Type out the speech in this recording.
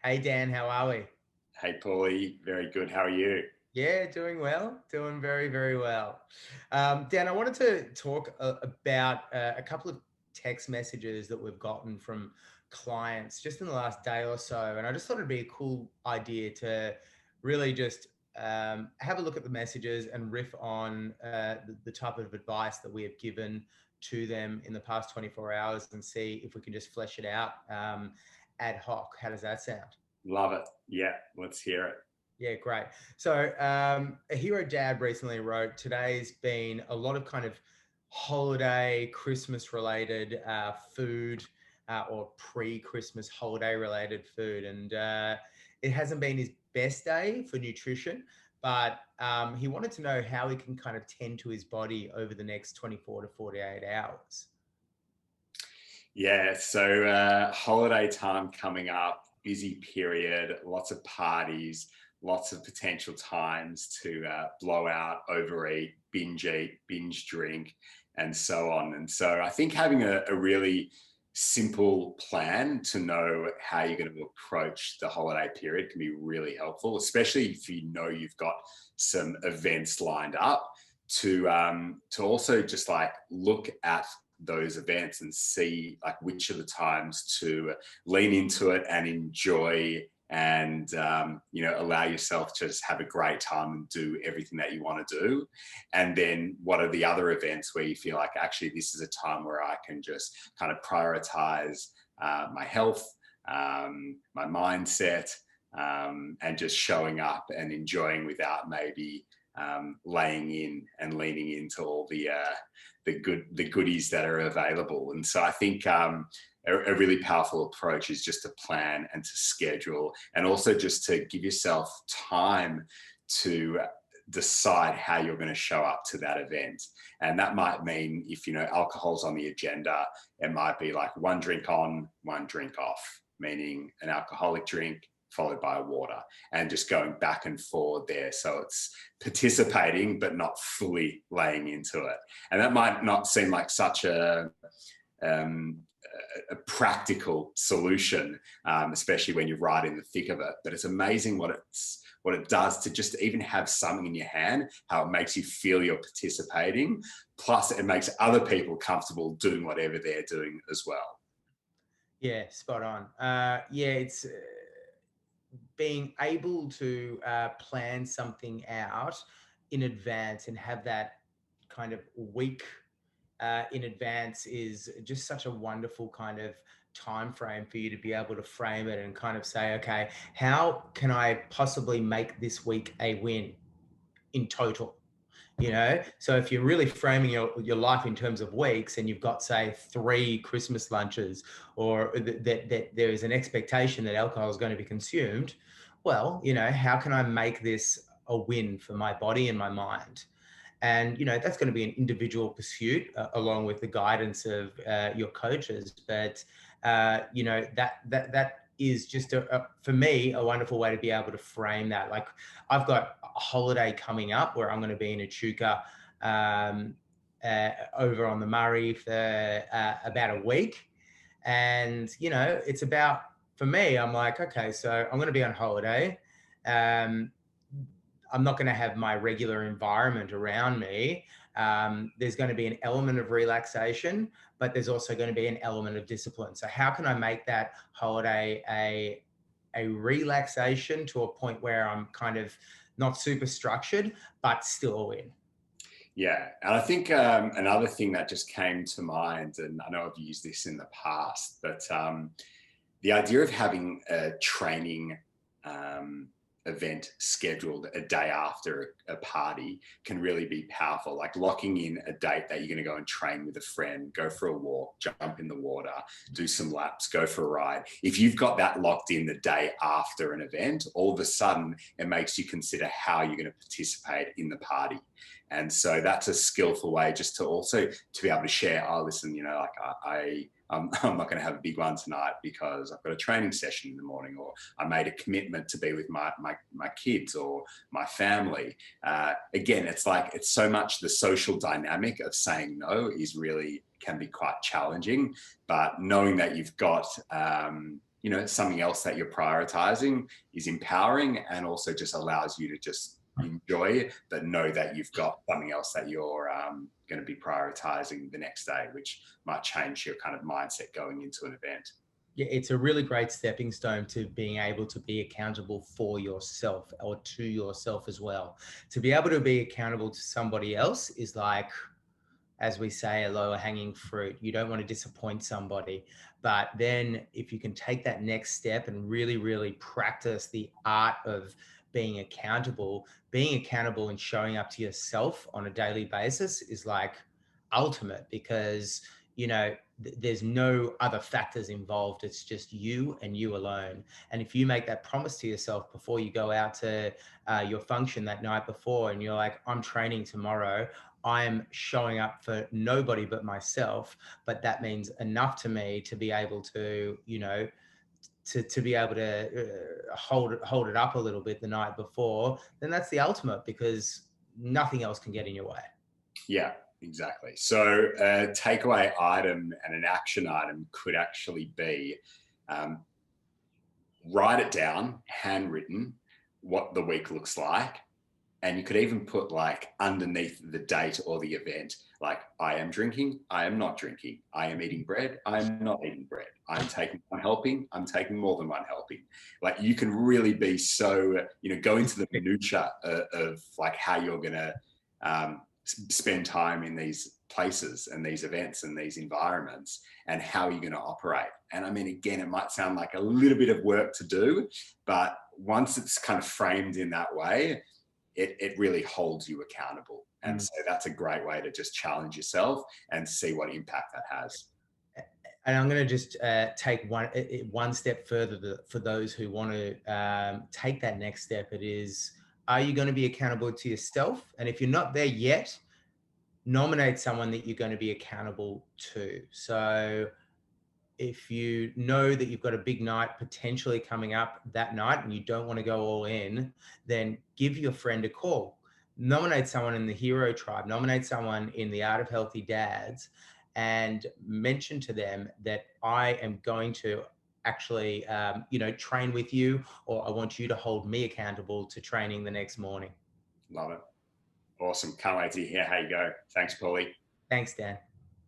Hey Dan, how are we? Hey, Paulie, very good. How are you? Yeah, doing well, doing very, very well. Dan, I wanted to talk about a couple of text messages that we've gotten from clients just in the last day or so. And I just thought it'd be a cool idea to really just have a look at the messages and riff on the type of advice that we have given to them in the past 24 hours and see if we can just flesh it out ad hoc. How does that sound? Love it. Yeah, let's hear it. Yeah, great. So, a hero dad recently wrote, today's been a lot of kind of holiday, Christmas related food or pre Christmas holiday related food. And it hasn't been his best day for nutrition, but he wanted to know how he can kind of tend to his body over the next 24 to 48 hours. Yeah, so holiday time coming up, busy period, lots of parties, lots of potential times to blow out, overeat, eat, binge drink, and so on. And so I think having a really simple plan to know how you're going to approach the holiday period can be really helpful, especially if you know you've got some events lined up to also just like look at those events and see like which are the times to lean into it and enjoy and allow yourself to just have a great time and do everything that you want to do. And then what are the other events where you feel like actually this is a time where I can just kind of prioritize my health, my mindset, and just showing up and enjoying without maybe laying in and leaning into all the goodies that are available. And so I think a really powerful approach is just to plan and to schedule, and also just to give yourself time to decide how you're going to show up to that event. And that might mean if alcohol's on the agenda, it might be like one drink on, one drink off, meaning an alcoholic drink followed by water, and just going back and forward there. So it's participating, but not fully laying into it. And that might not seem like such a practical solution, especially when you're right in the thick of it. But it's amazing what it does to just even have something in your hand, how it makes you feel you're participating. Plus, it makes other people comfortable doing whatever they're doing as well. Yeah, spot on. Yeah, it's being able to plan something out in advance and have that kind of week in advance is just such a wonderful kind of time frame for you to be able to frame it and kind of say, okay, how can I possibly make this week a win in total? So if you're really framing your life in terms of weeks and you've got, say, 3 Christmas lunches, or that there is an expectation that alcohol is going to be consumed, well, how can I make this a win for my body and my mind? And that's going to be an individual pursuit along with the guidance of your coaches. But that is just for me a wonderful way to be able to frame that. Like, I've got a holiday coming up where I'm going to be in Echuca over on the Murray for about a week, and it's about, for me, I'm like, okay, so I'm going to be on holiday. um, I'm not going to have my regular environment around me. There's going to be an element of relaxation, but there's also going to be an element of discipline. So how can I make that holiday a relaxation to a point where I'm kind of not super structured, but still a win? Yeah, and I think another thing that just came to mind, and I know I've used this in the past, but the idea of having a training event scheduled a day after a party can really be powerful. Like locking in a date that you're going to go and train with a friend, go for a walk, jump in the water, do some laps, go for a ride. If you've got that locked in the day after an event, all of a sudden it makes you consider how you're going to participate in the party. And so that's a skillful way just to also to be able to share, oh, listen, like I'm not going to have a big one tonight because I've got a training session in the morning, or I made a commitment to be with my kids or my family. Again, it's so much the social dynamic of saying no is really can be quite challenging, but knowing that you've got something else that you're prioritizing is empowering, and also just allows you to just enjoy, but know that you've got something else that you're going to be prioritizing the next day, which might change your kind of mindset going into an event. Yeah, it's a really great stepping stone to being able to be accountable for yourself or to yourself as well. To be able to be accountable to somebody else is like, as we say, a lower hanging fruit. You don't want to disappoint somebody. But then if you can take that next step and really, really practice the art of being accountable and showing up to yourself on a daily basis is like ultimate, because, there's no other factors involved. It's just you and you alone. And if you make that promise to yourself before you go out to your function that night before, and you're like, I'm training tomorrow, I'm showing up for nobody but myself, but that means enough to me to be able to, to be able to hold it up a little bit the night before, then that's the ultimate, because nothing else can get in your way. Yeah, exactly. So a takeaway item and an action item could actually be, um, write it down, handwritten, what the week looks like. And you could even put like underneath the date or the event, like, I am drinking, I am not drinking, I am eating bread, I am not eating bread, I'm taking one helping, I'm taking more than one helping. Like, you can really be so, go into the minutia of like how you're going to spend time in these places and these events and these environments, and how you're going to operate. And I mean, again, it might sound like a little bit of work to do, but once it's kind of framed in that way, it really holds you accountable. And so that's a great way to just challenge yourself and see what impact that has. And I'm going to just take one step further for those who want to take that next step. It is, are you going to be accountable to yourself? And if you're not there yet, nominate someone that you're going to be accountable to. So if you know that you've got a big night potentially coming up that night and you don't want to go all in, then give your friend a call. Nominate someone in the Hero Tribe, nominate someone in the Art of Healthy Dads, and mention to them that I am going to actually, train with you, or I want you to hold me accountable to training the next morning. Love it. Awesome. Can't wait to hear how you go. Thanks, Paulie. Thanks, Dan.